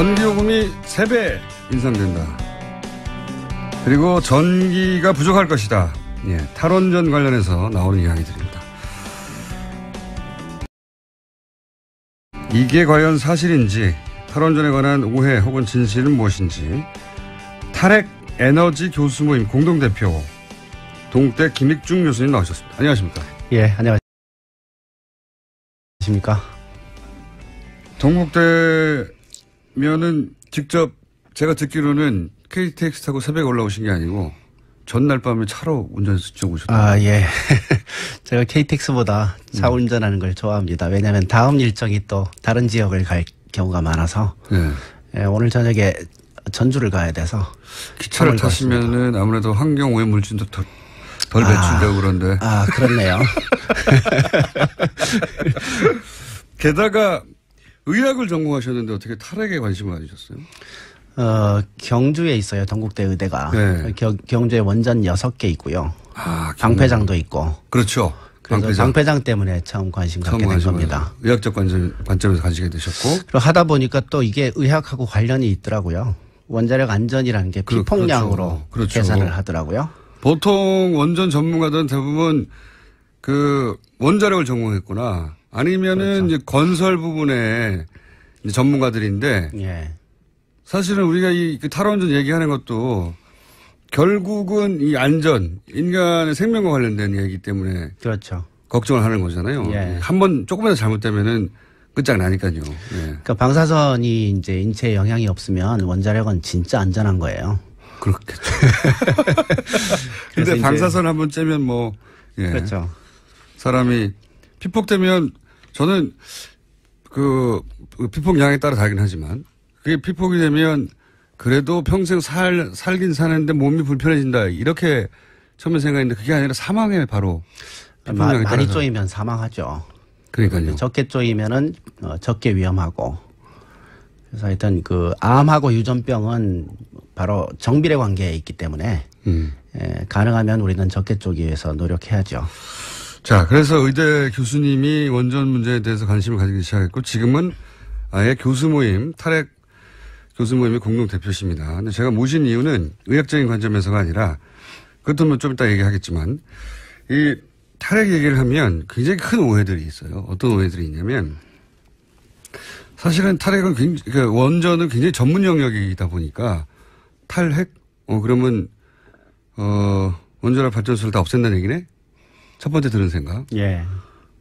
전기요금이 3배 인상된다. 그리고 전기가 부족할 것이다. 예, 탈원전 관련해서 나오는 이야기들입니다. 이게 과연 사실인지, 탈원전에 관한 오해 혹은 진실은 무엇인지, 탈핵 에너지 교수 모임 공동대표 동국대 김익중 교수님 나오셨습니다. 안녕하십니까? 예, 안녕하십니까? 동국대면은 직접 제가 듣기로는 KTX 타고 새벽에 올라오신 게 아니고 전날 밤에 차로 운전해서 직접 오셨다고. 아, 예. 제가 KTX보다 차 운전하는 걸 좋아합니다. 왜냐하면 다음 일정이 또 다른 지역을 갈 경우가 많아서. 네. 예, 오늘 저녁에 전주를 가야 돼서. 기차를 타시면은 아무래도 환경 오염 물질도 덜 배출되고 그런데. 아, 그렇네요. 게다가 의학을 전공하셨는데 어떻게 탈핵에 관심을 가지셨어요? 경주에 있어요. 동국대 의대가. 네. 경주에 원전 6개 있고요. 아, 방패장도 있고. 그렇죠. 그래서 방패장 때문에 처음 관심 갖게 된 겁니다. 의학적 관점에서 가지게 되셨고. 그리고 하다 보니까 또 이게 의학하고 관련이 있더라고요. 원자력 안전이라는 게 피폭량으로 그렇죠. 계산을 하더라고요. 보통 원전 전문가들은 대부분 그 원자력을 전공했구나. 아니면은 그렇죠. 이제 건설 부분에 이제 전문가들인데. 예. 사실은 우리가 이 탈원전 얘기하는 것도 결국은 이 안전, 인간의 생명과 관련된 얘기이기 때문에. 그렇죠. 걱정을 하는 거잖아요. 예. 한번 조금이라도 잘못되면은 끝장나니까요. 예. 그러니까 방사선이 이제 인체에 영향이 없으면 원자력은 진짜 안전한 거예요. 그렇겠죠. 근데 방사선 한번 쬐면 뭐. 예. 그렇죠. 사람이 피폭되면 저는 그 피폭량에 따라 다르긴 하지만 그게 피폭이 되면 그래도 평생 살긴 사는데 몸이 불편해진다. 이렇게 처음에 생각했는데 그게 아니라 사망에 바로. 많이 쪼이면 사망하죠. 그러니까요. 적게 쪼이면은 적게 위험하고. 그래서 하여튼 그 암하고 유전병은 바로 정비례 관계에 있기 때문에 가능하면 우리는 적게 쪼기 위해서 노력해야죠. 자, 그래서 의대 교수님이 원전 문제에 대해서 관심을 가지기 시작했고 지금은 아예 교수 모임, 탈핵 교수 모임의 공동대표십니다. 근데 제가 모신 이유는 의학적인 관점에서가 아니라 그것도 좀 이따 얘기하겠지만 이 탈핵 얘기를 하면 굉장히 큰 오해들이 있어요. 어떤 오해들이 있냐면 사실은 탈핵은 굉장히, 원전은 굉장히 전문 영역이다 보니까 탈핵? 그러면 원자력 발전소를 다 없앤다는 얘기네? 첫 번째 들은 생각. 예.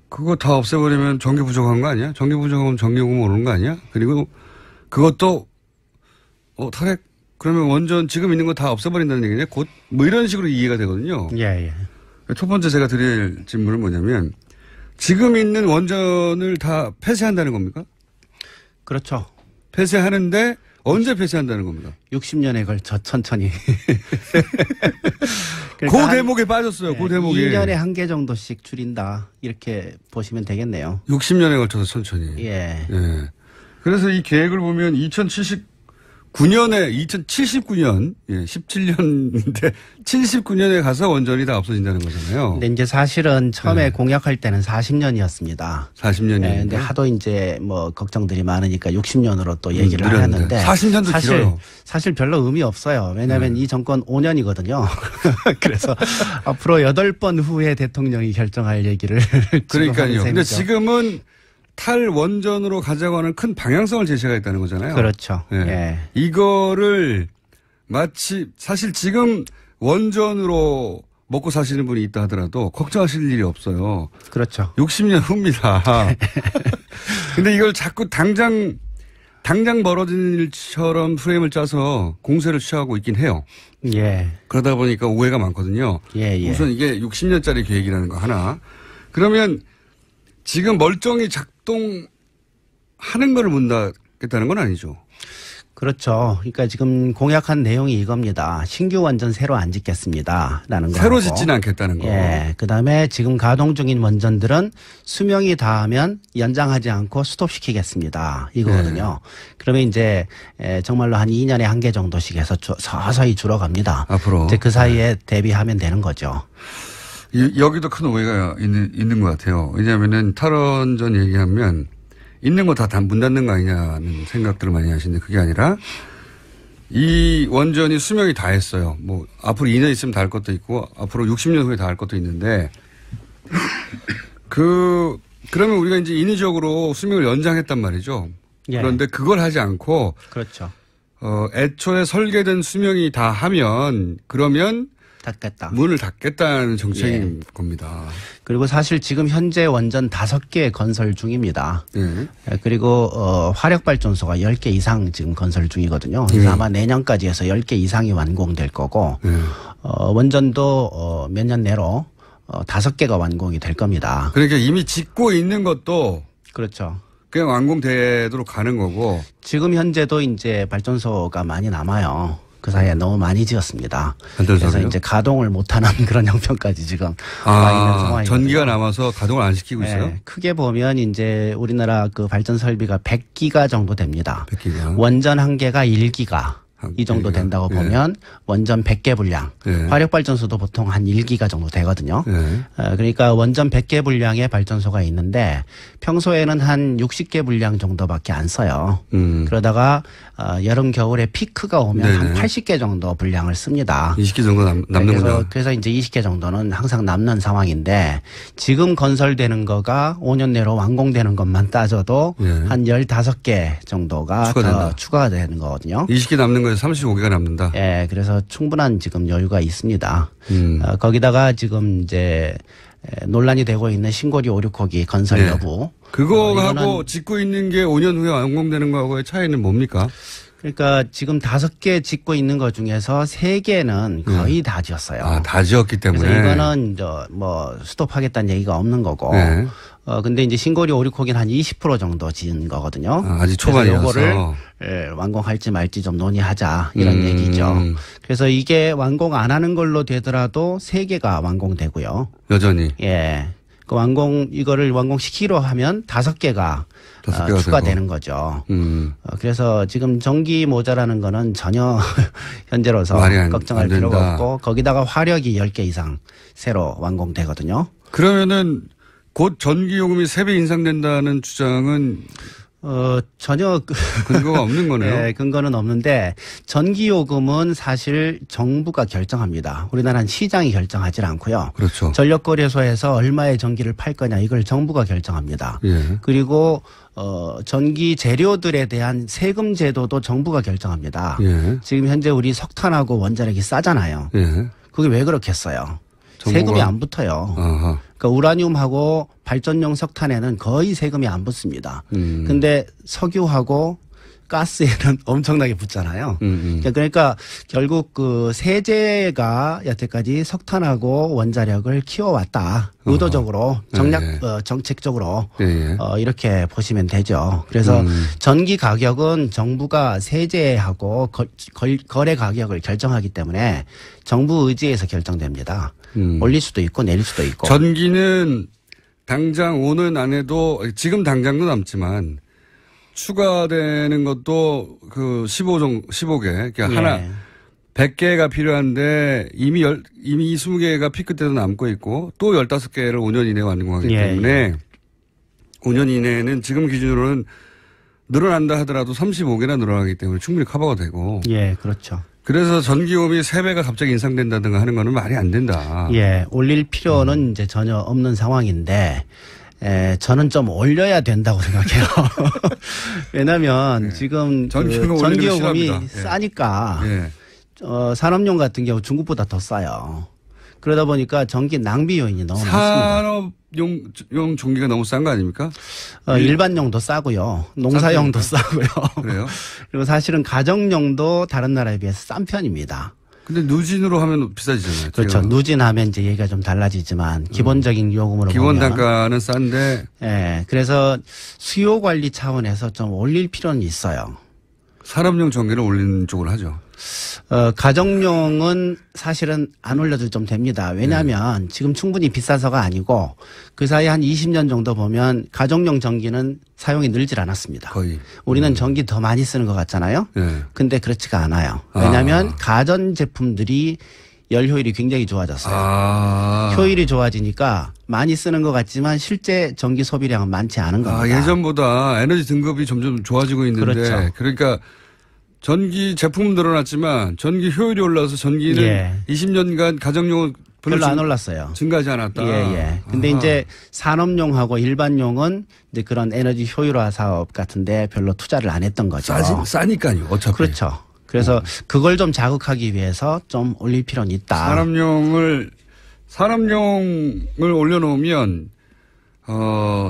그거 다 없애버리면 전기 부족한 거 아니야? 전기 부족하면 전기요금 오르는 거 아니야? 그리고 그것도 탈핵? 그러면 원전 지금 있는 거 다 없애버린다는 얘기네? 곧 뭐 이런 식으로 이해가 되거든요. 예, 예. 첫 번째 제가 드릴 질문은 뭐냐면 지금 있는 원전을 다 폐쇄한다는 겁니까? 그렇죠. 폐쇄하는데 언제 폐쇄한다는 겁니다. 60년에 걸쳐 천천히. 그러니까 그 대목에 빠졌어요. 그 대목에. 1년에 한 개 정도씩 줄인다. 이렇게 보시면 되겠네요. 60년에 걸쳐서 천천히. 예. 예. 그래서 이 계획을 보면 2079년, 예, 17년인데 79년에 가서 원전이 다 없어진다는 거잖아요. 근데 이제 사실은 처음에 공약할 때는 40년이었습니다. 40년이요. 네, 근데 하도 이제 뭐 걱정들이 많으니까 60년으로 또 얘기를 하는데 40년도 길어요. 사실 별로 의미 없어요. 왜냐하면 이 정권 5년이거든요. 그래서 앞으로 8번 후에 대통령이 결정할 얘기를 그러니까요. 근데 지금은 탈원전으로 가자고 하는 큰 방향성을 제시하겠다는 거잖아요. 그렇죠. 네. 예. 이거를 마치 사실 지금 원전으로 먹고 사시는 분이 있다 하더라도 걱정하실 일이 없어요. 그렇죠. 60년 후입니다. 근데 이걸 자꾸 당장 벌어지는 일처럼 프레임을 짜서 공세를 취하고 있긴 해요. 예. 그러다 보니까 오해가 많거든요. 예, 예. 우선 이게 60년짜리 계획이라는 거 하나. 그러면 지금 멀쩡히 작동하는 거를 묻겠다는 건 아니죠. 그렇죠. 그러니까 지금 공약한 내용이 이겁니다. 신규 원전 새로 안 짓겠습니다. 라는 거. 새로 짓지는 않겠다는 거. 예. 그 다음에 지금 가동 중인 원전들은 수명이 다하면 연장하지 않고 스톱시키겠습니다. 이거거든요. 네. 그러면 이제 정말로 한 2년에 한 개 정도씩 해서 서서히 줄어갑니다. 앞으로. 이제 그 사이에 대비하면 되는 거죠. 여기도 큰 오해가 있는 것 같아요. 왜냐하면은 탈원전 얘기하면 있는 거 다 문 닫는 거 아니냐는 생각들을 많이 하시는데 그게 아니라 이 원전이 수명이 다 했어요. 뭐 앞으로 2년 있으면 다 할 것도 있고 앞으로 60년 후에 다 할 것도 있는데 그러면 우리가 이제 인위적으로 수명을 연장했단 말이죠. 예. 그런데 그걸 하지 않고 그렇죠. 애초에 설계된 수명이 다 하면 그러면 닫겠다. 문을 닫겠다는 정책인 겁니다. 그리고 사실 지금 현재 원전 5개 건설 중입니다. 그리고 화력발전소가 10개 이상 지금 건설 중이거든요. 그래서 아마 내년까지 해서 10개 이상이 완공될 거고 원전도 몇 년 내로 5개가 완공이 될 겁니다. 그러니까 이미 짓고 있는 것도 그렇죠. 그냥 완공되도록 가는 거고 지금 현재도 이제 발전소가 많이 남아요. 그 사이에 너무 많이 지었습니다. 그래서 이제 가동을 못하는 그런 형편까지 지금 와 있는 상황이거든요. 전기가 남아서 가동을 안 시키고 있어요? 네, 크게 보면 이제 우리나라 그 발전 설비가 100기가 정도 됩니다. 100기가. 원전 1개가 1기가. 이 정도 된다고 보면 원전 100개 분량, 화력발전소도 보통 한 1기가 정도 되거든요. 그러니까 원전 100개 분량의 발전소가 있는데 평소에는 한 60개 분량 정도밖에 안 써요. 그러다가 여름 겨울에 피크가 오면 한 80개 정도 분량을 씁니다. 20개 정도 남는구나. 그래서 이제 20개 정도는 항상 남는 상황인데 지금 건설되는 거가 5년 내로 완공되는 것만 따져도 한 15개 정도가 더 추가가 되는 거거든요. 20개 남는 거에서 35개가 남는다. 예, 그래서 충분한 지금 여유가 있습니다. 거기다가 지금 이제 논란이 되고 있는 신고리 5, 6호기 건설 여부. 그거하고 짓고 있는 게 5년 후에 완공되는 거하고의 차이는 뭡니까? 그러니까 지금 5개 짓고 있는 것 중에서 3개는 거의 다 지었어요. 아, 다 지었기 때문에. 그래서 이거는 뭐 스톱하겠다는 얘기가 없는 거고. 근데 이제 신고리 5, 6호기는 한 20% 정도 지은 거거든요. 아직 초반이어서. 요거를 완공할지 말지 좀 논의하자 이런 얘기죠. 그래서 이게 완공 안 하는 걸로 되더라도 3개가 완공되고요. 여전히. 예. 그 이거를 완공시키려 하면 5개가 추가되는 거죠. 그래서 지금 전기 모자라는 거는 전혀 현재로서 걱정할 필요가 없고 거기다가 화력이 10개 이상 새로 완공되거든요. 그러면은 곧 전기 요금이 3배 인상된다는 주장은 전혀 근거가 없는 거네요. 네, 근거는 없는데 전기요금은 사실 정부가 결정합니다. 우리나라는 시장이 결정하지 않고요. 그렇죠. 전력거래소에서 얼마의 전기를 팔 거냐 이걸 정부가 결정합니다. 그리고 전기 재료들에 대한 세금 제도도 정부가 결정합니다. 지금 현재 우리 석탄하고 원자력이 싸잖아요. 그게 왜 그렇겠어요? 세금이 안 붙어요. 그러니까 우라늄하고 발전용 석탄에는 거의 세금이 안 붙습니다. 근데 석유하고 가스에는 엄청나게 붙잖아요. 그러니까 결국 그 세제가 여태까지 석탄하고 원자력을 키워왔다. 의도적으로 정책적으로 이렇게 보시면 되죠. 그래서 전기 가격은 정부가 세제하고 거래 가격을 결정하기 때문에 정부 의지에서 결정됩니다. 올릴 수도 있고 내릴 수도 있고. 전기는 당장 오는 안에도 지금 당장도 남지만 추가되는 것도 그 15개. 그러니까 하나 100개가 필요한데 이미 20개가 피크 때도 남고 있고 또 15개를 5년 이내에 완공하기 때문에 5년 이내에는 지금 기준으로는 늘어난다 하더라도 35개나 늘어나기 때문에 충분히 커버가 되고. 예, 그렇죠. 그래서 전기요금이 3배가 갑자기 인상된다든가 하는 거는 말이 안 된다. 예, 올릴 필요는 이제 전혀 없는 상황인데, 저는 좀 올려야 된다고 생각해요. 왜냐면 지금 전기요금이 싸니까, 산업용 같은 경우 중국보다 더 싸요. 그러다 보니까 전기 낭비 요인이 너무 많습니다. 산업용 전기가 너무 싼 거 아닙니까? 일반용도 싸고요. 농사용도 싸고요. 그래요? 그리고 사실은 가정용도 다른 나라에 비해서 싼 편입니다. 근데 누진으로 하면 비싸지잖아요. 그렇죠. 누진하면 이제 얘기가 좀 달라지지만 기본적인 요금으로 기본 보면 단가는 싼데. 예. 그래서 수요 관리 차원에서 좀 올릴 필요는 있어요. 산업용 전기를 올리는 쪽으로 하죠. 가정용은 사실은 안 올려도 좀 됩니다. 왜냐하면 지금 충분히 비싸서가 아니고 그 사이 한 20년 정도 보면 가정용 전기는 사용이 늘질 않았습니다. 거의. 우리는 전기 더 많이 쓰는 것 같잖아요. 근데 그렇지가 않아요. 왜냐하면 가전 제품들이 열 효율이 굉장히 좋아졌어요. 효율이 좋아지니까 많이 쓰는 것 같지만 실제 전기 소비량은 많지 않은 겁니다. 예전보다 에너지 등급이 점점 좋아지고 있는데 그렇죠. 그러니까 전기 제품은 늘어났지만 전기 효율이 올라서 전기는 20년간 가정용 별로 안 올랐어요. 증가하지 않았다. 근데 이제 산업용하고 일반용은 이제 그런 에너지 효율화 사업 같은데 별로 투자를 안 했던 거죠. 싸니까요. 어차피. 그렇죠. 그래서 그걸 좀 자극하기 위해서 좀 올릴 필요는 있다. 산업용을 올려놓으면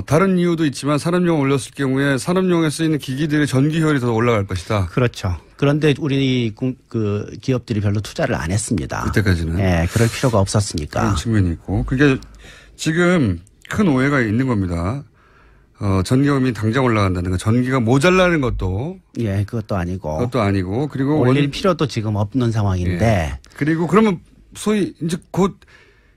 다른 이유도 있지만 산업용 올렸을 경우에 산업용에 쓰이는 기기들의 전기 효율이 더 올라갈 것이다. 그렇죠. 그런데 우리 그 기업들이 별로 투자를 안 했습니다. 그때까지는. 네, 그럴 필요가 없었으니까. 그런 측면이 있고. 그게 지금 큰 오해가 있는 겁니다. 전기요금이 당장 올라간다는 거. 전기가 모자라는 것도. 예, 그것도 아니고. 그리고 올릴 필요도 지금 없는 상황인데. 예. 그리고 그러면 소위 이제 곧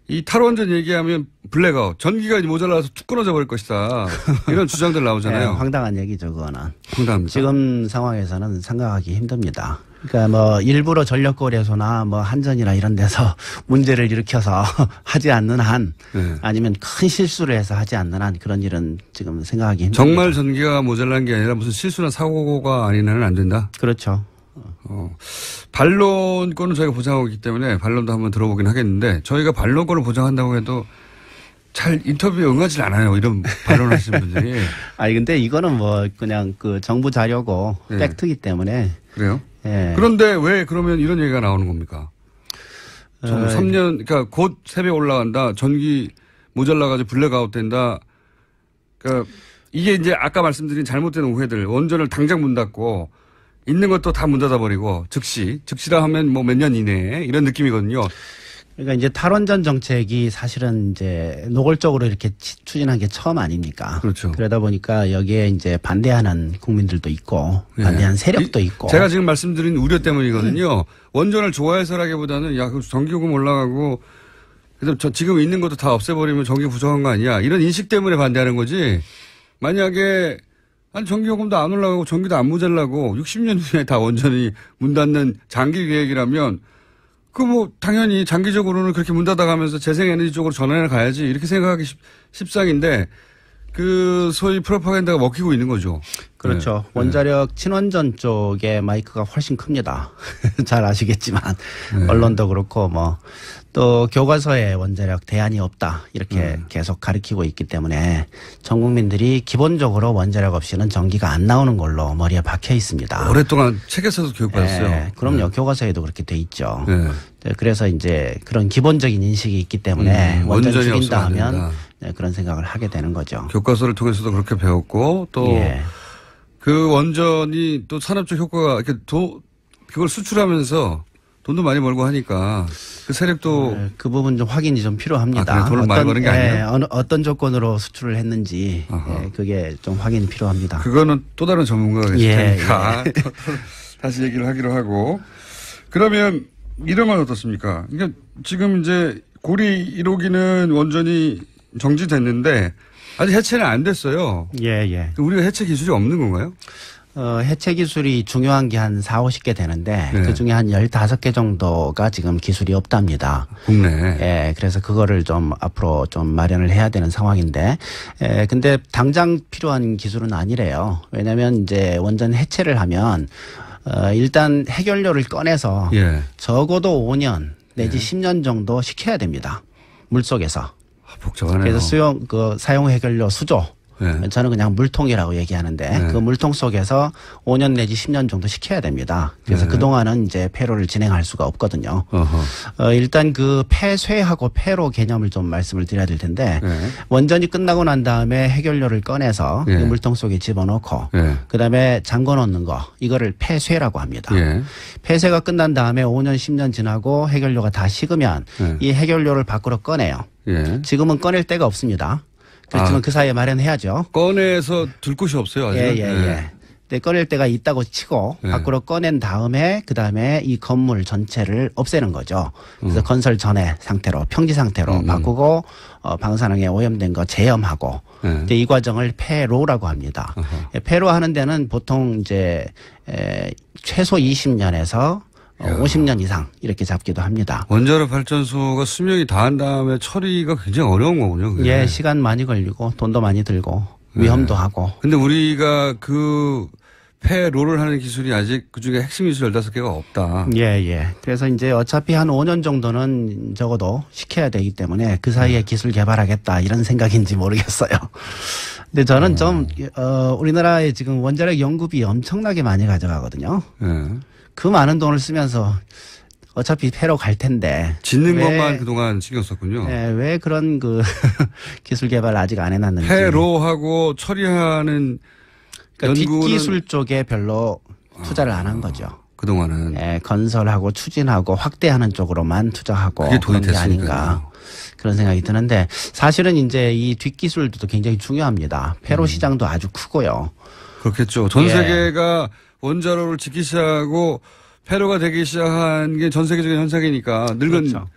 이 탈원전 얘기하면 블랙아웃. 전기가 모자라서 툭 끊어져 버릴 것이다. 이런 주장들 나오잖아요. 네, 황당한 얘기죠, 그거는. 황당합니다. 지금 상황에서는 생각하기 힘듭니다. 그러니까 뭐 일부러 전력거래소나 뭐 한전이나 이런 데서 문제를 일으켜서 하지 않는 한 아니면 큰 실수를 해서 하지 않는 한 그런 일은 지금 생각하기 힘듭니다. 정말 전기가 모자란 게 아니라 무슨 실수나 사고가 아닌 한은 안 된다? 그렇죠. 반론권은 저희가 보장하고 있기 때문에 반론도 한번 들어보긴 하겠는데 저희가 반론권을 보장한다고 해도 잘 인터뷰에 응하지 않아요. 이런 반론하시는 분들이. 아니 근데 이거는 뭐 그냥 그 정부 자료고 팩트이기 때문에. 그래요? 예. 그런데 왜 그러면 이런 얘기가 나오는 겁니까? 3년, 그러니까 곧 세배 올라간다. 전기 모자라가지고 블랙아웃 된다. 그러니까 이게 이제 아까 말씀드린 잘못된 오해들. 원전을 당장 문 닫고 있는 것도 다 문 닫아버리고 즉시라 하면 뭐 몇 년 이내에 이런 느낌이거든요. 그러니까 이제 탈원전 정책이 사실은 이제 노골적으로 이렇게 추진한 게 처음 아닙니까? 그렇죠. 그러다 보니까 여기에 이제 반대하는 국민들도 있고 반대하는 세력도 있고. 제가 지금 말씀드린 우려 때문이거든요. 원전을 좋아해서라기보다는 야, 전기요금 올라가고 그래서 지금 있는 것도 다 없애버리면 전기 부족한 거 아니야. 이런 인식 때문에 반대하는 거지. 만약에 전기요금도 안 올라가고 전기도 안 모자라고 60년 후에 다 원전이 문 닫는 장기 계획이라면 당연히 장기적으로는 그렇게 문 닫아가면서 재생에너지 쪽으로 전환해 가야지 이렇게 생각하기 십상인데 그 소위 프로파간다가 먹히고 있는 거죠. 그렇죠. 원자력 친원전 쪽에 마이크가 훨씬 큽니다. 잘 아시겠지만 언론도 그렇고 또 교과서에 원자력 대안이 없다 이렇게 계속 가르치고 있기 때문에 전 국민들이 기본적으로 원자력 없이는 전기가 안 나오는 걸로 머리에 박혀 있습니다. 오랫동안 책에서도 교육받았어요. 네, 그럼요. 교과서에도 그렇게 돼 있죠. 네, 그래서 이제 그런 기본적인 인식이 있기 때문에 원전 죽인다 하면 그런 생각을 하게 되는 거죠. 교과서를 통해서도 그렇게 배웠고 또 그 원전이 또 산업적 효과가 이렇게 그걸 수출하면서 돈도 많이 벌고 하니까 그 세력도 그 부분 좀 확인이 좀 필요합니다. 돈을 많이 버는 게 아니에요? 어떤 조건으로 수출을 했는지 그게 좀 확인이 필요합니다. 그거는 또 다른 전문가가 계실 테니까 다시 얘기를 하기로 하고 그러면 이런 건 어떻습니까? 그러니까 지금 이제 고리 1호기는 원전이 정지됐는데 아직 해체는 안 됐어요. 우리가 해체 기술이 없는 건가요? 해체 기술이 중요한 게 한 4, 50개 되는데 그중에 한 15개 정도가 지금 기술이 없답니다. 국내. 그래서 그거를 좀 앞으로 좀 마련을 해야 되는 상황인데 근데 당장 필요한 기술은 아니래요. 왜냐하면 이제 원전 해체를 하면 일단 해결료를 꺼내서 적어도 5년 내지 10년 정도 식혀야 됩니다. 물속에서. 복잡하네요. 그래서 사용 해결료 수조. 저는 그냥 물통이라고 얘기하는데 그 물통 속에서 5년 내지 10년 정도 식혀야 됩니다. 그래서 그동안은 이제 폐로를 진행할 수가 없거든요. 일단 그 폐쇄하고 폐로 개념을 좀 말씀을 드려야 될 텐데 원전이 끝나고 난 다음에 해결료를 꺼내서 이 물통 속에 집어넣고 그다음에 잠궈 놓는 거 이거를 폐쇄라고 합니다. 폐쇄가 끝난 다음에 5년 10년 지나고 해결료가 다 식으면 이 해결료를 밖으로 꺼내요. 지금은 꺼낼 데가 없습니다. 그렇지만 그 사이에 마련해야죠. 꺼내서 둘 곳이 없어요. 아직. 근데 꺼낼 때가 있다고 치고 밖으로 꺼낸 다음에 그다음에 이 건물 전체를 없애는 거죠. 그래서 건설 전의 상태로 평지 상태로 바꾸고 방사능에 오염된 거 제염하고 이제 이 과정을 폐로라고 합니다. 폐로 하는 데는 보통 이제 최소 20년에서 50년 이상 이렇게 잡기도 합니다. 원자력 발전소가 수명이 다한 다음에 처리가 굉장히 어려운 거군요. 그게. 예, 시간 많이 걸리고 돈도 많이 들고 위험도 하고. 근데 우리가 그 폐로를 하는 기술이 아직 그중에 핵심 기술 15개가 없다. 예. 그래서 이제 어차피 한 5년 정도는 적어도 시켜야 되기 때문에 그 사이에 기술 개발하겠다 이런 생각인지 모르겠어요. 근데 저는 좀, 우리나라에 지금 원자력 연구비 엄청나게 많이 가져가거든요. 그 많은 돈을 쓰면서 어차피 폐로 갈 텐데. 짓는 것만 그동안 신경 썼군요. 네, 왜 그런 기술 개발을 아직 안 해놨는지. 폐로하고 처리하는 그러니까 연구는 뒷기술 쪽에 별로 투자를 안 한 거죠. 그동안은. 네, 건설하고 추진하고 확대하는 쪽으로만 투자하고 그게 돈이 그런 게 아닌가. 그런 생각이 드는데 사실은 이제 이 뒷기술도 굉장히 중요합니다. 폐로 시장도 아주 크고요. 그렇겠죠. 전 세계가 원자로를 짓기 시작하고 폐로가 되기 시작한 게 전 세계적인 현상이니까 늙은. 그렇죠.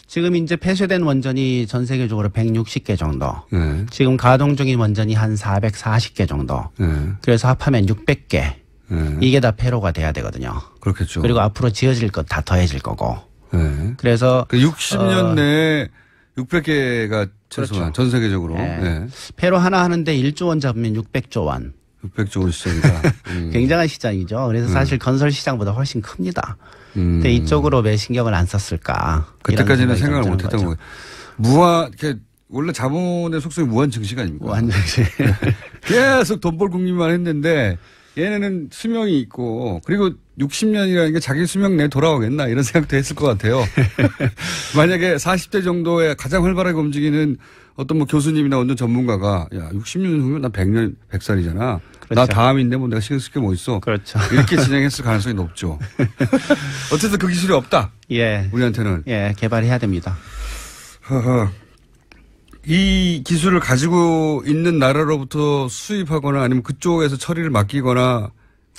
지금 이제 폐쇄된 원전이 전 세계적으로 160개 정도. 네. 지금 가동 중인 원전이 한 440개 정도. 그래서 합하면 600개. 이게 다 폐로가 돼야 되거든요. 그렇겠죠. 그리고 앞으로 지어질 것 다 더해질 거고. 그래서 60년 내에 600개가 최소한 그렇죠. 전 세계적으로. 네. 폐로 하나 하는데 1조 원 잡으면 600조 원. 600조 원 시장이다. 굉장한 시장이죠. 그래서 사실 건설 시장보다 훨씬 큽니다. 근데 이쪽으로 왜 신경을 안 썼을까? 그때까지는 생각을 못 했던 거예요. 원래 자본의 속성이 무한 증식 아닙니까? 무한 증식. 계속 돈 벌 국민만 했는데 얘네는 수명이 있고 그리고 60년이라는 게 자기 수명 내에 돌아오겠나 이런 생각도 했을 것 같아요. 만약에 40대 정도에 가장 활발하게 움직이는 어떤 뭐 교수님이나 어떤 전문가가 야 60년 후면 나 100살이잖아. 그렇죠. 나 다음인데 뭐 내가 신경 쓸 게 뭐 있어. 그렇죠. 이렇게 진행했을 가능성이 높죠. 어쨌든 그 기술이 없다. 예. 우리한테는. 예, 개발해야 됩니다. 이 기술을 가지고 있는 나라로부터 수입하거나 아니면 그쪽에서 처리를 맡기거나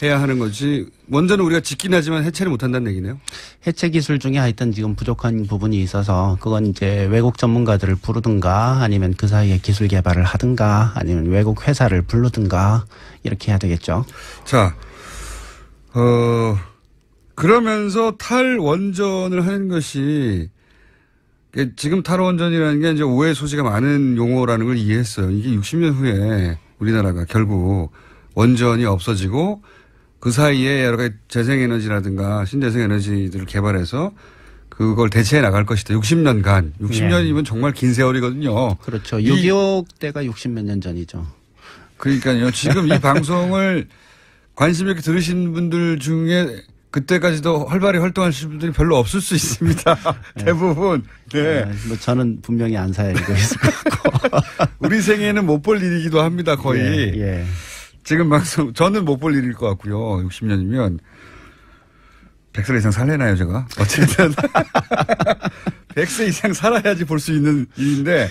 해야 하는 거지. 원전은 우리가 짓긴 하지만 해체를 못한다는 얘기네요. 해체 기술 중에 하여튼 지금 부족한 부분이 있어서 그건 이제 외국 전문가들을 부르든가 아니면 그 사이에 기술 개발을 하든가 아니면 외국 회사를 부르든가 이렇게 해야 되겠죠. 자, 그러면서 탈원전을 하는 것이 지금 탈원전이라는 게 이제 오해 소지가 많은 용어라는 걸 이해했어요. 이게 60년 후에 우리나라가 결국 원전이 없어지고 그 사이에 여러 가지 재생에너지라든가 신재생에너지들을 개발해서 그걸 대체해 나갈 것이다. 60년간. 60년이면 정말 긴 세월이거든요. 그렇죠. 6.25 때가 60몇 년 전이죠. 그러니까요. 지금 이 방송을 관심 있게 들으신 분들 중에 그때까지도 활발히 활동하실 분들이 별로 없을 수 있습니다. 대부분. 네. 뭐 저는 분명히 안 사야지고 있을 것 같고. 우리 생애는 못 볼 일이기도 합니다. 거의. 예. 지금 방송 저는 못 볼 일일 것 같고요. 60년이면 100살 이상 살래나요 제가? 어쨌든 100세 이상 살아야지 볼 수 있는 일인데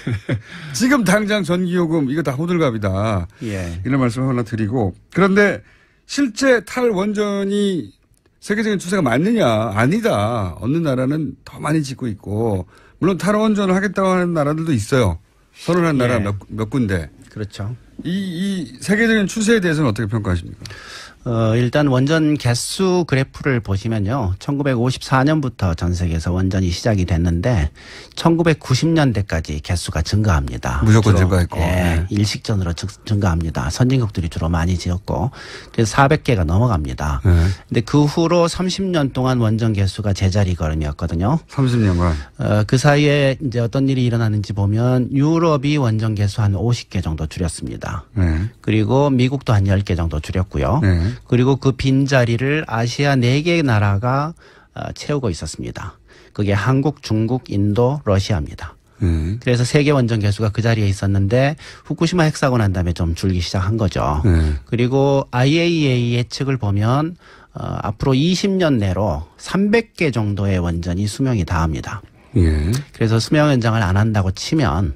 지금 당장 전기요금 이거 다 호들갑이다. 예. 이런 말씀을 하나 드리고 그런데 실제 탈원전이 세계적인 추세가 맞느냐? 아니다. 어느 나라는 더 많이 짓고 있고 물론 탈원전을 하겠다고 하는 나라들도 있어요. 선언한 나라 몇 군데. 그렇죠. 이 세계적인 추세에 대해서는 어떻게 평가하십니까? 일단 원전 개수 그래프를 보시면요. 1954년부터 전 세계에서 원전이 시작이 됐는데 1990년대까지 개수가 증가합니다. 무조건 증가했고. 예, 일식전으로 증가합니다. 선진국들이 주로 많이 지었고 그래서 400개가 넘어갑니다. 근데 그 후로 30년 동안 원전 개수가 제자리 걸음이었거든요. 30년간. 그 사이에 이제 어떤 일이 일어나는지 보면 유럽이 원전 개수 한 50개 정도 줄였습니다. 그리고 미국도 한 10개 정도 줄였고요. 그리고 그 빈자리를 아시아 4개 나라가 채우고 있었습니다. 그게 한국, 중국, 인도, 러시아입니다. 그래서 세계 원전 개수가 그 자리에 있었는데 후쿠시마 핵사고 난 다음에 좀 줄기 시작한 거죠. 그리고 IAEA 예측을 보면 앞으로 20년 내로 300개 정도의 원전이 수명이 다합니다. 그래서 수명 연장을 안 한다고 치면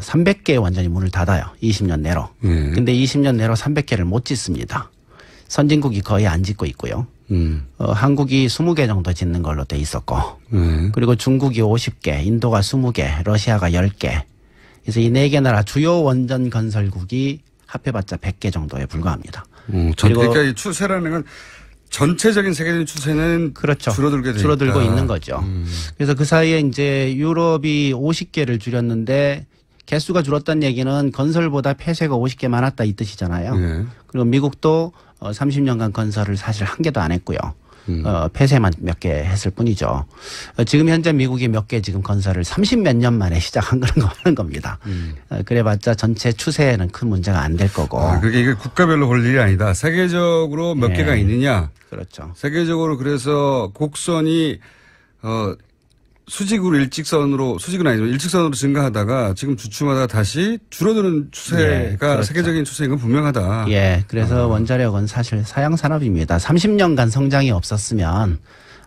300개의 원전이 문을 닫아요. 20년 내로. 근데 20년 내로 300개를 못 짓습니다. 선진국이 거의 안 짓고 있고요. 한국이 20개 정도 짓는 걸로 돼 있었고 그리고 중국이 50개, 인도가 20개, 러시아가 10개. 그래서 이 4개 나라 주요 원전 건설국이 합해봤자 100개 정도에 불과합니다. 그러니까 이 추세라는 건 전체적인 세계적인 추세는 그렇죠. 줄어들게 돼 줄어들고 있다. 있는 거죠. 그래서 그 사이에 이제 유럽이 50개를 줄였는데 개수가 줄었다는 얘기는 건설보다 폐쇄가 50개 많았다 이 뜻이잖아요. 네. 그리고 미국도 30년간 건설을 사실 한 개도 안 했고요. 폐쇄만 몇 개 했을 뿐이죠. 지금 현재 미국이 몇 개 지금 건설을 30몇 년 만에 시작한 그런 거 하는 겁니다. 그래봤자 전체 추세에는 큰 문제가 안 될 거고. 그게 이게 국가별로 볼 일이 아니다. 세계적으로 몇 네. 개가 있느냐. 그렇죠. 세계적으로 그래서 곡선이 수직은 아니지만 일직선으로 증가하다가 지금 주춤하다가 다시 줄어드는 추세가 예, 그렇죠. 세계적인 추세인 건 분명하다. 예, 그래서 원자력은 사실 사양 산업입니다. 30년간 성장이 없었으면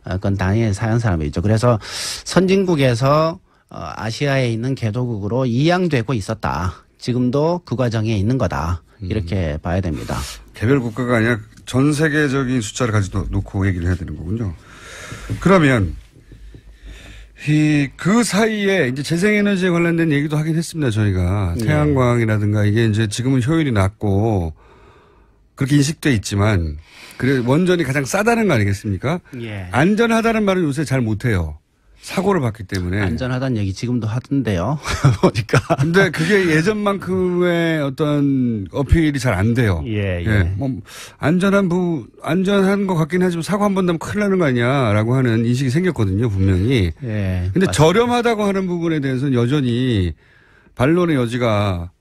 그건 당연히 사양 산업이죠. 그래서 선진국에서 아시아에 있는 개도국으로 이양되고 있었다. 지금도 그 과정에 있는 거다. 이렇게 봐야 됩니다. 개별 국가가 아니라 전 세계적인 숫자를 가지고 놓고 얘기를 해야 되는 거군요. 그러면 그 사이에 이제 재생에너지에 관련된 얘기도 하긴 했습니다. 저희가 태양광이라든가 이게 이제 지금은 효율이 낮고 그렇게 인식돼 있지만 그래 원전이 가장 싸다는 거 아니겠습니까? 예. 안전하다는 말은 요새 잘 못해요. 사고를 봤기 때문에. 안전하다는 얘기 지금도 하던데요. 보니까. 근데 그게 예전만큼의 어떤 어필이 잘 안 돼요. 예. 뭐 안전한 것 같긴 하지만 사고 한 번 나면 큰일 나는 거 아니야라고 하는 인식이 생겼거든요, 분명히. 예. 근데 맞습니다. 저렴하다고 하는 부분에 대해서는 여전히 반론의 여지가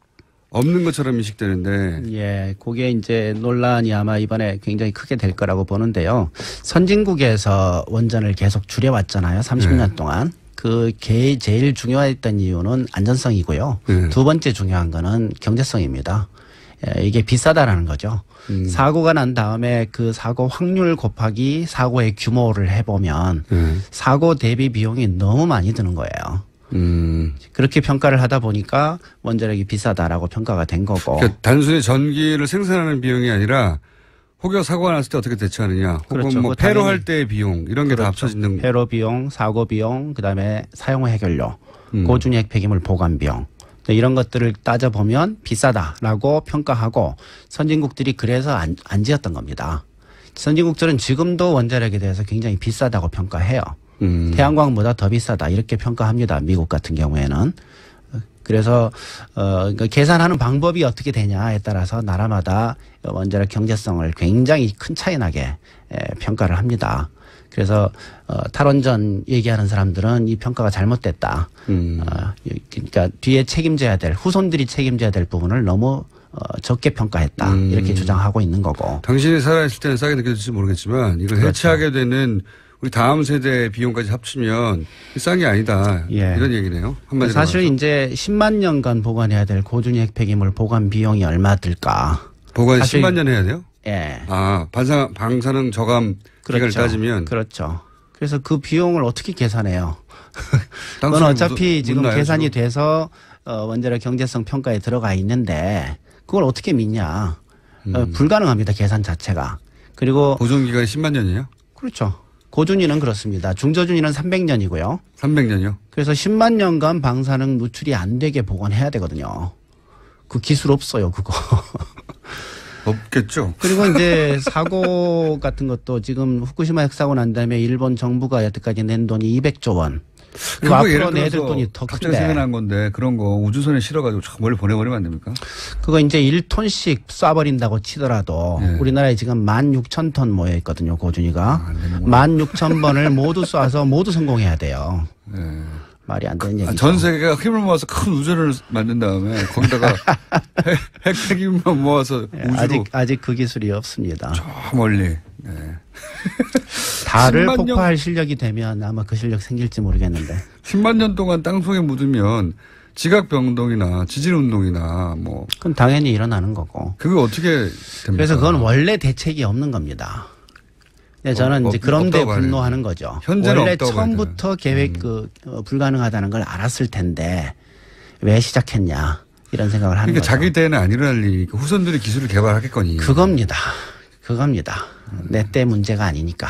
없는 것처럼 인식되는데. 예, 그게 이제 논란이 아마 이번에 굉장히 크게 될 거라고 보는데요. 선진국에서 원전을 계속 줄여왔잖아요. 30년 동안. 제일 중요했던 이유는 안전성이고요. 두 번째 중요한 거는 경제성입니다. 예, 이게 비싸다라는 거죠. 사고가 난 다음에 그 사고 확률 곱하기 사고의 규모를 해보면 사고 대비 비용이 너무 많이 드는 거예요. 그렇게 평가를 하다 보니까 원자력이 비싸다라고 평가가 된 거고. 그러니까 단순히 전기를 생산하는 비용이 아니라 혹여 사고가 났을 때 어떻게 대처하느냐. 혹은 그렇죠. 뭐 폐로할 때의 비용 이런 게 다 그렇죠. 합쳐지는. 폐로 비용, 사고 비용, 그다음에 사용 후 해결료, 고준위액 폐기물 보관 비용. 이런 것들을 따져보면 비싸다라고 평가하고 선진국들이 그래서 안 지었던 겁니다. 선진국들은 지금도 원자력에 대해서 굉장히 비싸다고 평가해요. 태양광보다 더 비싸다 이렇게 평가합니다. 미국 같은 경우에는. 그래서 그러니까 계산하는 방법이 어떻게 되냐에 따라서 나라마다 원자력 경제성을 굉장히 큰 차이 나게 평가를 합니다. 그래서 탈원전 얘기하는 사람들은 이 평가가 잘못됐다. 그러니까 뒤에 책임져야 될 후손들이 책임져야 될 부분을 너무 적게 평가했다. 이렇게 주장하고 있는 거고. 당신이 살아있을 때는 싸게 느껴질지 모르겠지만 이걸 그렇죠. 해체하게 되는 우리 다음 세대 비용까지 합치면 싼 게 아니다. 예. 이런 얘기네요. 한마디로 사실 말해서. 이제 10만 년간 보관해야 될 고준위액 폐기물 보관 비용이 얼마 들까? 보관 사실 10만 년 해야 돼요? 예. 방사능 저감 기간을 따지면. 그렇죠. 그래서 그 비용을 어떻게 계산해요? 그건 땅속에 어차피 지금 묻나요, 계산이 지금? 돼서 원자력 경제성 평가에 들어가 있는데 그걸 어떻게 믿냐? 불가능합니다. 계산 자체가. 그리고 보존 기간이 10만 년이에요? 그렇죠. 고준위는 그렇습니다. 중저준위는 300년이고요. 300년이요? 그래서 10만 년간 방사능 누출이 안 되게 보관해야 되거든요. 그 기술 없어요, 그거. 없겠죠. 그리고 이제 사고 같은 것도 지금 후쿠시마 핵사고 난 다음에 일본 정부가 여태까지 낸 돈이 200조 원. 그리고 앞으로 내야 될 돈이 더 갑자기 큰데. 생각난 건데 그런 거 우주선에 실어가지고 저 멀리 보내버리면 안 됩니까? 그거 이제 1톤씩 쏴버린다고 치더라도 네. 우리나라에 지금 16,000톤 모여 있거든요, 고준위가. 16,000번을 모두 쏴서 모두 성공해야 돼요. 네. 말이 안 되는 얘기죠. 전 세계가 힘을 모아서 큰 우주를 만든 다음에 거기다가 핵핵힘만 모아서 우주로 아직 그 기술이 없습니다. 저 멀리. 네. 달을 10만 년- 폭파할 실력이 되면 아마 그 실력 생길지 모르겠는데. 10만 년 동안 땅속에 묻으면 지각 변동이나 지질 운동이나 뭐 그건 당연히 일어나는 거고. 그거 어떻게 됩니까? 그래서 그건 원래 대책이 없는 겁니다. 네, 저는 이제 그런데 없다고 봐야 분노하는 거죠. 현재는 원래 없다고 봐야 처음부터 계획 불가능하다는 걸 알았을 텐데 왜 시작했냐 이런 생각을 하는 그러니까 거죠. 자기 때는 안 일어날 일이니까 후손들이 기술을 개발하겠거니. 그겁니다. 내 때 문제가 아니니까.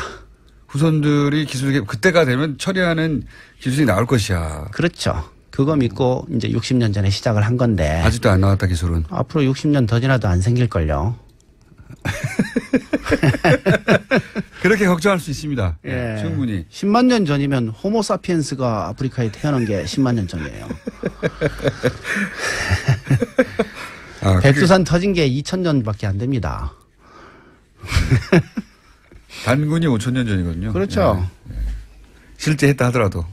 후손들이 그때가 되면 처리하는 기술이 나올 것이야. 그렇죠. 그거 믿고 이제 60년 전에 시작을 한 건데 아직도 안 나왔다 기술은. 앞으로 60년 더 지나도 안 생길걸요. 그렇게 걱정할 수 있습니다. 예. 충분히. 10만 년 전이면 호모사피엔스가 아프리카에 태어난 게 10만 년 전이에요. 백두산 터진 게 2,000년밖에 안 됩니다. 단군이 5,000년 전이거든요. 그렇죠. 예. 실제 했다 하더라도.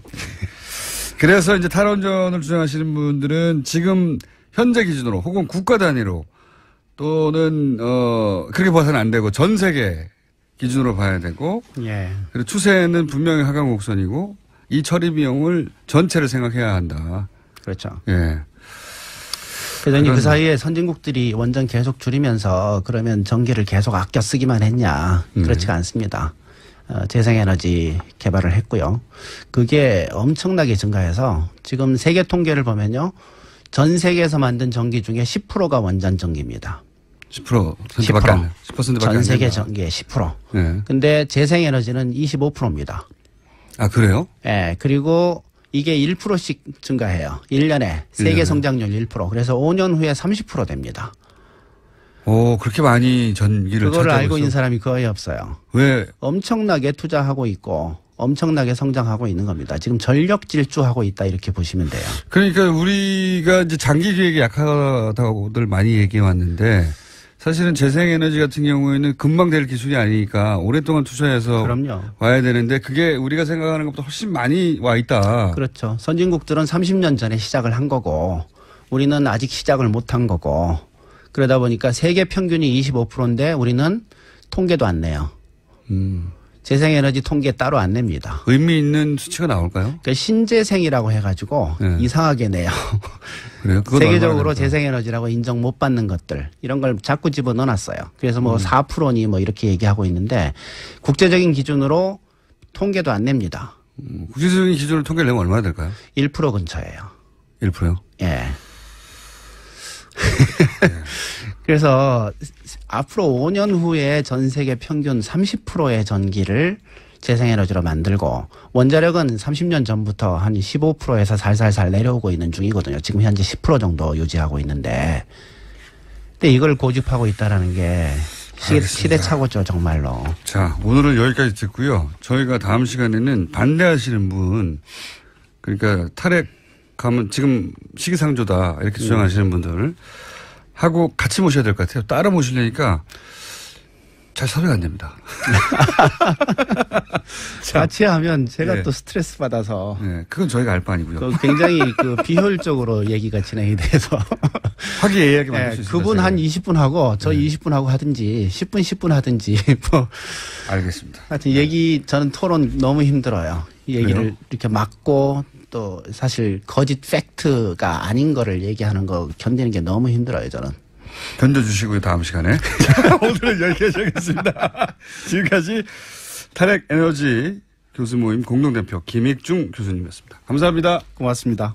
그래서 이제 탈원전을 주장하시는 분들은 지금 현재 기준으로 혹은 국가 단위로 또는 그렇게 봐서는 안 되고 전 세계 기준으로 봐야 되고 예. 그리고 추세는 분명히 하강 곡선이고 이 처리 비용을 전체를 생각해야 한다. 그렇죠. 예. 그래서 그 사이에 선진국들이 원전 계속 줄이면서 그러면 전기를 계속 아껴 쓰기만 했냐. 그렇지가 않습니다. 재생에너지 개발을 했고요. 그게 엄청나게 증가해서 지금 세계 통계를 보면요. 전 세계에서 만든 전기 중에 10%가 원전 전기입니다. 10%밖에 안 돼요. 10%밖에 전 안 세계 된다. 전기의 10%. 네. 근데 재생에너지는 25%입니다. 아, 그래요? 예. 그리고 이게 1%씩 증가해요. 1년에 세계 1년에. 성장률 1%. 그래서 5년 후에 30% 됩니다. 오, 그렇게 많이 전기를 그거를 차지하고 알고 있는 있어? 사람이 거의 없어요. 왜? 엄청나게 투자하고 있고 엄청나게 성장하고 있는 겁니다. 지금 전력 질주하고 있다 이렇게 보시면 돼요. 그러니까 우리가 이제 장기 계획이 약하다고들 많이 얘기해 왔는데 사실은 재생에너지 같은 경우에는 금방 될 기술이 아니니까 오랫동안 투자해서 그럼요. 와야 되는데 그게 우리가 생각하는 것보다 훨씬 많이 와 있다. 그렇죠. 선진국들은 30년 전에 시작을 한 거고 우리는 아직 시작을 못 한 거고 그러다 보니까 세계 평균이 25%인데 우리는 통계도 안 내요. 재생에너지 통계 따로 안 냅니다. 의미 있는 수치가 나올까요? 그러니까 신재생이라고 해가지고 네. 이상하게 내요. 그래요? 그건 세계적으로 얼마나 될까요? 재생에너지라고 인정 못 받는 것들 이런 걸 자꾸 집어넣어놨어요. 그래서 뭐 4%니 뭐 이렇게 얘기하고 있는데 국제적인 기준으로 통계도 안 냅니다. 국제적인 기준으로 통계를 내면 얼마나 될까요? 1% 근처예요. 1%요? 예. 그래서 앞으로 5년 후에 전 세계 평균 30%의 전기를 재생에너지로 만들고 원자력은 30년 전부터 한 15%에서 살살살 내려오고 있는 중이거든요. 지금 현재 10% 정도 유지하고 있는데 근데 이걸 고집하고 있다라는 게 시대착오죠 정말로. 자, 오늘은 여기까지 듣고요. 저희가 다음 시간에는 반대하시는 분, 그러니까 탈핵하면 지금 시기상조다 이렇게 주장하시는 분들 하고 같이 모셔야 될 것 같아요. 따로 모시려니까 잘 섭외가 안 됩니다. 같이 하면 제가 네. 또 스트레스 받아서 네, 그건 저희가 알 바 아니고요. 굉장히 비효율적으로 얘기가 진행이 돼서 화기애애하게 만들 수 네, 있습니다. 그분 제가. 한 20분 하고 저 20분 하고 하든지 10분 하든지 뭐 알겠습니다. 하여튼 얘기 저는 토론 너무 힘들어요. 이 얘기를 그래요? 이렇게 막고 또 사실 거짓 팩트가 아닌 거를 얘기하는 거 견디는 게 너무 힘들어요 저는. 견뎌주시고요, 다음 시간에. 오늘은 여기까지 하겠습니다. 지금까지 탈핵 에너지 교수 모임 공동대표 김익중 교수님이었습니다. 감사합니다. 고맙습니다.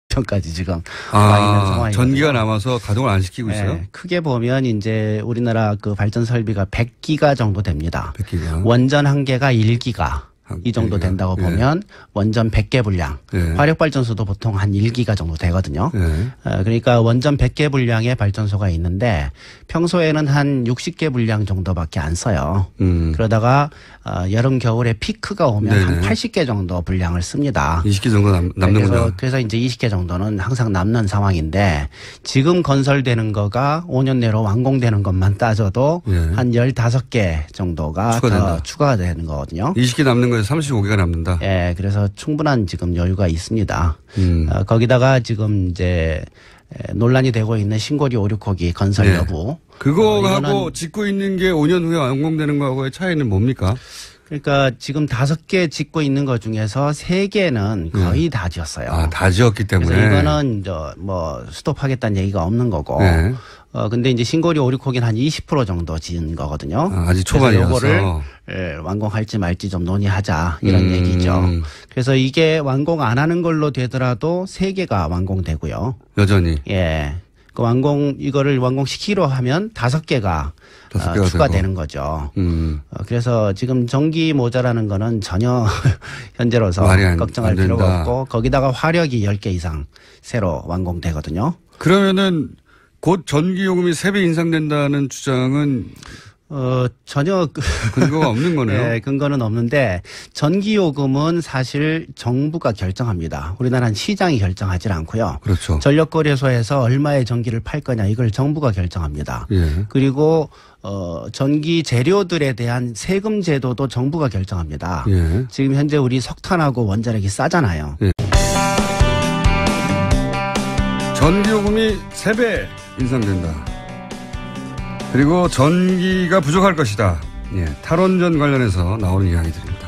전까지 지금 와 있는 상황이거든요. 전기가 남아서 가동을 안 시키고 있어요? 네, 크게 보면 이제 우리나라 그 발전 설비가 100기가 정도 됩니다. 100기가. 원전 한 개가 1기가. 이 정도 1기가. 된다고 예. 보면 원전 100개 분량, 예. 화력발전소도 보통 한 1기가 정도 되거든요. 네. 그러니까 원전 100개 분량의 발전소가 있는데 평소에는 한 60개 분량 정도밖에 안 써요. 그러다가 여름 겨울에 피크가 오면 네네. 한 80개 정도 분량을 씁니다. 20개 정도 남는군요. 그래서 이제 20개 정도는 항상 남는 상황인데 지금 건설되는 거가 5년 내로 완공되는 것만 따져도 예. 한 15개 정도가 추가된다. 더 추가가 되는 거거든요. 20개 남는 거에서 35개가 남는다. 예, 그래서 충분한 지금 여유가 있습니다. 거기다가 지금 이제 논란이 되고 있는 신고리 5,6호기 건설 네. 여부. 그거하고 짓고 있는 게 5년 후에 완공되는 거하고의 차이는 뭡니까? 그러니까 지금 5개 짓고 있는 것 중에서 3개는 거의 다 지었어요. 아, 다 지었기 때문에. 그래서 이거는 뭐 스톱하겠다는 얘기가 없는 거고. 네. 근데 이제 신고리 5,6호기는 한 20% 정도 지은 거거든요. 아직 그래서 초반이어서. 요거를 완공할지 말지 좀 논의하자 이런 얘기죠. 그래서 이게 완공 안 하는 걸로 되더라도 3개가 완공되고요. 여전히. 예. 그 이거를 완공시키려 하면 5개가 5개가 추가되는 거죠. 그래서 지금 전기 모자라는 거는 전혀 현재로서 걱정할 안 된다. 필요가 없고 거기다가 화력이 10개 이상 새로 완공되거든요. 그러면은 곧 전기 요금이 3배 인상된다는 주장은 전혀 근거가 없는 거네요. 네, 근거는 없는데 전기요금은 사실 정부가 결정합니다. 우리나라는 시장이 결정하지 않고요. 그렇죠. 전력거래소에서 얼마의 전기를 팔 거냐 이걸 정부가 결정합니다. 예. 그리고 전기 재료들에 대한 세금 제도도 정부가 결정합니다. 예. 지금 현재 우리 석탄하고 원자력이 싸잖아요. 예. 전기요금이 3배 인상된다. 그리고 전기가 부족할 것이다. 예, 탈원전 관련해서 나오는 이야기들입니다.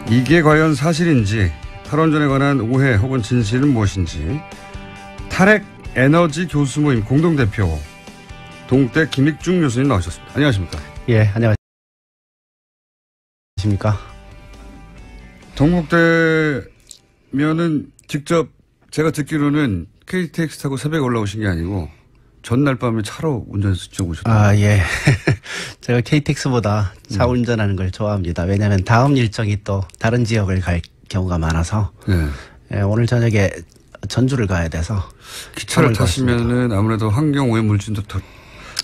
이게 과연 사실인지, 탈원전에 관한 오해 혹은 진실은 무엇인지, 탈핵 에너지 교수 모임 공동대표 동국대 김익중 교수님 나오셨습니다. 안녕하십니까? 예, 안녕하십니까? 동국대면은 직접 제가 듣기로는 KTX 타고 새벽에 올라오신 게 아니고 전날 밤에 차로 운전해서 쭉 오셨다. 아, 예. 제가 KTX보다 차 운전하는 걸 좋아합니다. 왜냐하면 다음 일정이 또 다른 지역을 갈 경우가 많아서 네. 예, 오늘 저녁에 전주를 가야 돼서 기차를 타시면은 아무래도 환경 오염 물질도 덜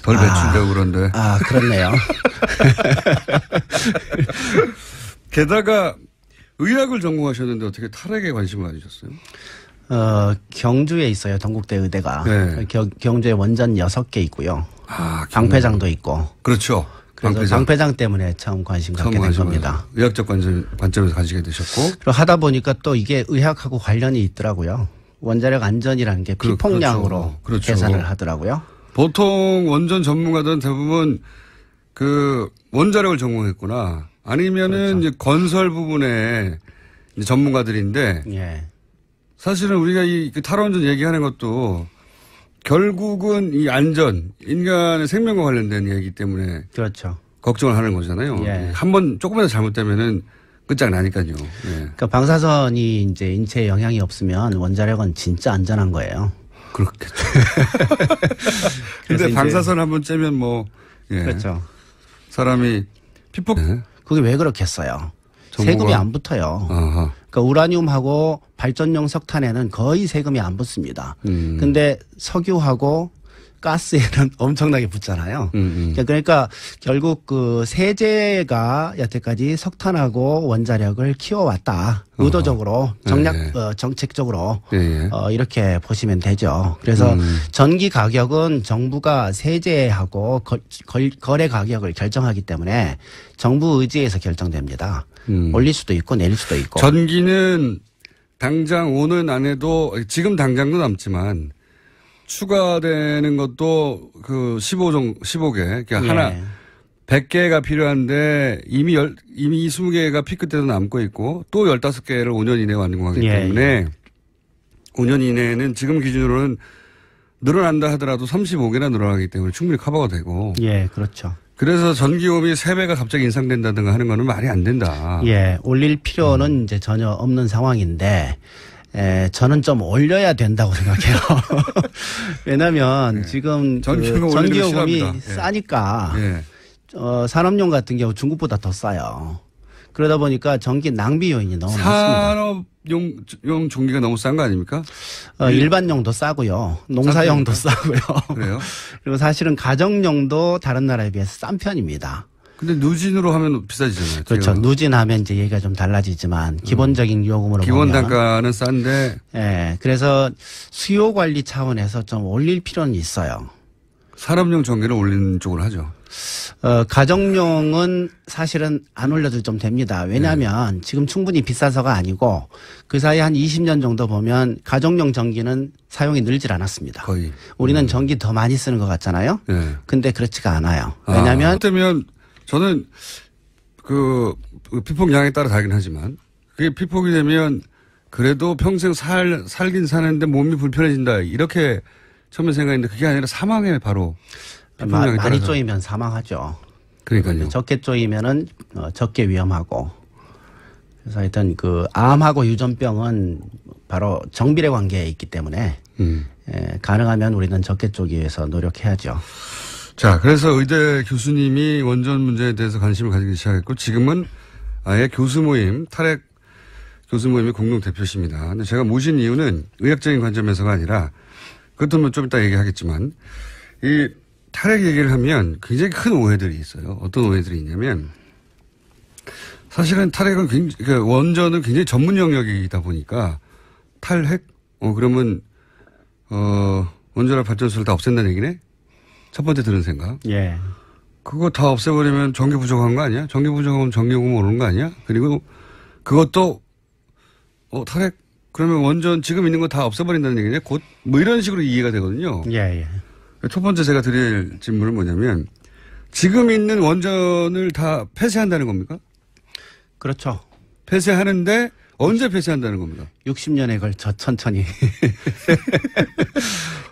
배출되고 그런데. 아, 그렇네요. 게다가 의학을 전공하셨는데 어떻게 탈핵에 관심을 가지셨어요? 경주에 있어요. 동국대 의대가. 네. 경주에 원전 6개 있고요. 아, 방패장도 있고. 그렇죠. 그래서 방패장 때문에 처음 관심 갖게 된 겁니다. 의학적 관점에서 가지게 되셨고. 그리고 하다 보니까 또 이게 의학하고 관련이 있더라고요. 원자력 안전이라는 게 피폭량으로 그렇죠. 계산을 하더라고요. 보통 원전 전문가들은 대부분 그 원자력을 전공했구나. 아니면은 그렇죠. 이제 건설 부분에 이제 전문가들인데. 예. 사실은 우리가 이 탈원전 얘기하는 것도 결국은 이 안전, 인간의 생명과 관련된 얘기이기 때문에. 그렇죠. 걱정을 하는 거잖아요. 예. 한번 조금이라도 잘못되면은 끝장나니까요. 예. 그러니까 방사선이 이제 인체에 영향이 없으면 원자력은 진짜 안전한 거예요. 그렇겠죠. 근데 방사선 한번 쬐면 뭐, 예. 그렇죠. 사람이 피폭. 네. 그게 왜 그렇겠어요? 세금이 안 붙어요. 아하. 그러니까 우라늄하고 발전용 석탄에는 거의 세금이 안 붙습니다. 근데 석유하고 가스에는 엄청나게 붙잖아요. 그러니까 결국 그 세제가 여태까지 석탄하고 원자력을 키워왔다. 의도적으로 정책적으로 이렇게 보시면 되죠. 그래서 전기 가격은 정부가 세제하고 거래 가격을 결정하기 때문에 정부 의지에서 결정됩니다. 올릴 수도 있고 내릴 수도 있고. 전기는 당장 오는 안에도 지금 당장도 남지만 추가되는 것도 그 15개, 그러니까 하나 100개가 필요한데 이미 20개가 피크 때도 남고 있고 또 15개를 5년 이내에 완공하기 때문에 5년 이내에는 지금 기준으로는 늘어난다 하더라도 35개나 늘어나기 때문에 충분히 커버가 되고. 예, 그렇죠. 그래서 전기요금이 3배가 갑자기 인상된다든가 하는 거는 말이 안 된다. 예, 올릴 필요는 이제 전혀 없는 상황인데, 저는 좀 올려야 된다고 생각해요. 왜냐하면 지금 전기요금이 싸니까 산업용 같은 경우 중국보다 더 싸요. 그러다 보니까 전기 낭비 요인이 너무 많습니다. 산업용 전기가 너무 싼 거 아닙니까? 일반용도 싸고요. 농사용도 싸고요. 그래요? 그리고 사실은 가정용도 다른 나라에 비해서 싼 편입니다. 근데 누진으로 하면 비싸지잖아요. 그렇죠. 누진하면 이제 얘기가 좀 달라지지만 기본적인 요금으로 기본 보면 단가는 싼데. 예. 그래서 수요 관리 차원에서 좀 올릴 필요는 있어요. 산업용 전기를 올리는 쪽으로 하죠. 가정용은 사실은 안 올려도 좀 됩니다. 왜냐하면 지금 충분히 비싸서가 아니고 그 사이 한 20년 정도 보면 가정용 전기는 사용이 늘질 않았습니다. 거의. 우리는 전기 더 많이 쓰는 것 같잖아요. 네. 근데 그렇지가 않아요. 왜냐하면 그렇다면 저는 그 피폭량에 따라 다르긴 하지만 그게 피폭이 되면 그래도 평생 살긴 사는데 몸이 불편해진다 이렇게 처음에 생각했는데 그게 아니라 사망에 바로 많이 쪼이면 사망하죠. 그러니까요. 적게 쪼이면은 적게 위험하고. 그래서 하여튼 그 암하고 유전병은 바로 정비례 관계에 있기 때문에 가능하면 우리는 적게 쪼기 위해서 노력해야죠. 자, 그래서 의대 교수님이 원전 문제에 대해서 관심을 가지기 시작했고 지금은 아예 교수 모임, 탈핵 교수 모임의 공동 대표십니다. 근데 제가 모신 이유는 의학적인 관점에서가 아니라 그것도 뭐 좀 이따 얘기하겠지만 이 탈핵 얘기를 하면 굉장히 큰 오해들이 있어요. 어떤 오해들이 있냐면 사실은 탈핵은 그러니까 원전은 굉장히 전문 영역이다 보니까 탈핵? 그러면 원자력 발전소를 다 없앤다는 얘기네? 첫 번째 들은 생각. 예. 그거 다 없애버리면 전기 부족한 거 아니야? 전기 부족하면 전기요금 오르는 거 아니야? 그리고 그것도 탈핵? 그러면 원전 지금 있는 거 다 없애버린다는 얘기냐? 곧 뭐 이런 식으로 이해가 되거든요. 예, 예. 첫 번째 제가 드릴 질문은 뭐냐면 지금 있는 원전을 다 폐쇄한다는 겁니까? 그렇죠. 폐쇄하는데 언제 폐쇄한다는 겁니까? 60년에 걸쳐 천천히.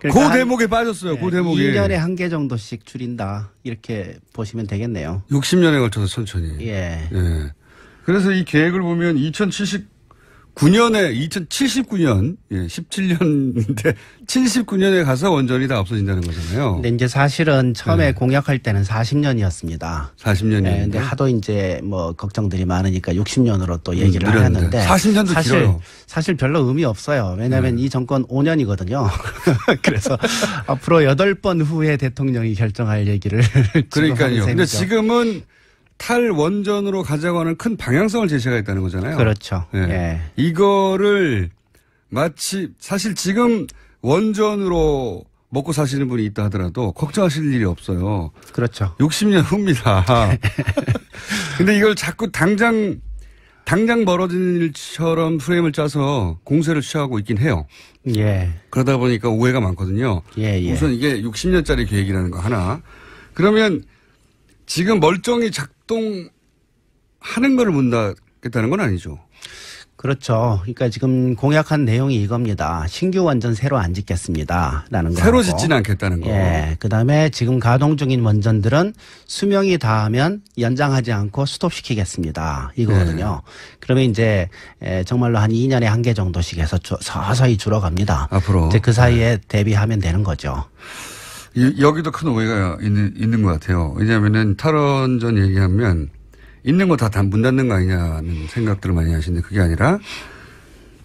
그 대목에 빠졌어요. 네, 그 대목에. 2년에 한 개 정도씩 줄인다. 이렇게 보시면 되겠네요. 60년에 걸쳐서 천천히. 예. 예. 그래서 이 계획을 보면 2079년에 17년인데 79년에 가서 원전이 다 없어진다는 거잖아요. 근데 이제 사실은 처음에 공약할 때는 40년이었습니다. 40년이요. 네, 근데 하도 이제 뭐 걱정들이 많으니까 60년으로 또 얘기를 하는데 40년도 길어요. 사실 별로 의미 없어요. 왜냐하면 이 정권 5년이거든요. 그래서 앞으로 8번 후에 대통령이 결정할 얘기를 그러니까요. 근데 지금은 탈원전으로 가자고 하는 큰 방향성을 제시하고 있다는 거잖아요. 그렇죠. 예. 예. 이거를 마치 사실 지금 원전으로 먹고 사시는 분이 있다 하더라도 걱정하실 일이 없어요. 그렇죠. 60년 후입니다. 근데 이걸 자꾸 당장 벌어지는 일처럼 프레임을 짜서 공세를 취하고 있긴 해요. 예. 그러다 보니까 오해가 많거든요. 예, 예. 우선 이게 60년짜리 계획이라는 거 하나. 그러면 지금 멀쩡히 작동하는 걸 묻겠다는 건 아니죠. 그렇죠. 그러니까 지금 공약한 내용이 이겁니다. 신규 원전 새로 안 짓겠습니다라는 거. 새로 짓지는 않겠다는 거. 예. 그다음에 지금 가동 중인 원전들은 수명이 다하면 연장하지 않고 스톱시키겠습니다. 이거거든요. 그러면 이제 정말로 한 2년에 한 개 정도씩 해서 서서히 줄어갑니다. 앞으로. 이제 그 사이에 대비하면 되는 거죠. 여기도 큰 오해가 있는 것 같아요. 왜냐하면은 탈원전 얘기하면 있는 거 다 문 닫는 거 아니냐는 생각들을 많이 하시는데 그게 아니라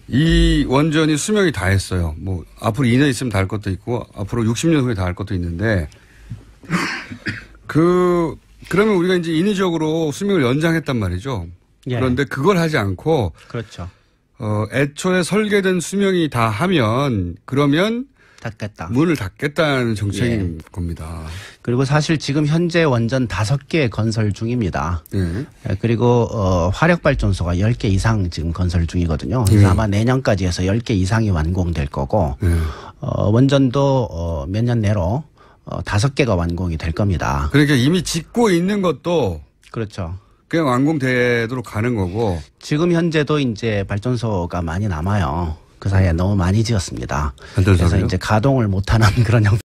이 원전이 수명이 다 했어요. 뭐 앞으로 2년 있으면 다 할 것도 있고 앞으로 60년 후에 다 할 것도 있는데 그러면 우리가 이제 인위적으로 수명을 연장했단 말이죠. 예. 그런데 그걸 하지 않고 그렇죠. 애초에 설계된 수명이 다 하면 그러면 닫겠다. 문을 닫겠다는 정책인 겁니다. 그리고 사실 지금 현재 원전 5개 건설 중입니다. 예. 그리고 화력발전소가 10개 이상 지금 건설 중이거든요. 그래서 아마 내년까지 해서 10개 이상이 완공될 거고 원전도 몇 년 내로 5개가 완공이 될 겁니다. 그러니까 이미 짓고 있는 것도 그렇죠. 그냥 완공되도록 가는 거고. 지금 현재도 이제 발전소가 많이 남아요. 그 사이에 너무 많이 지었습니다. 발전소를요? 그래서 이제 가동을 못하는 그런 형태.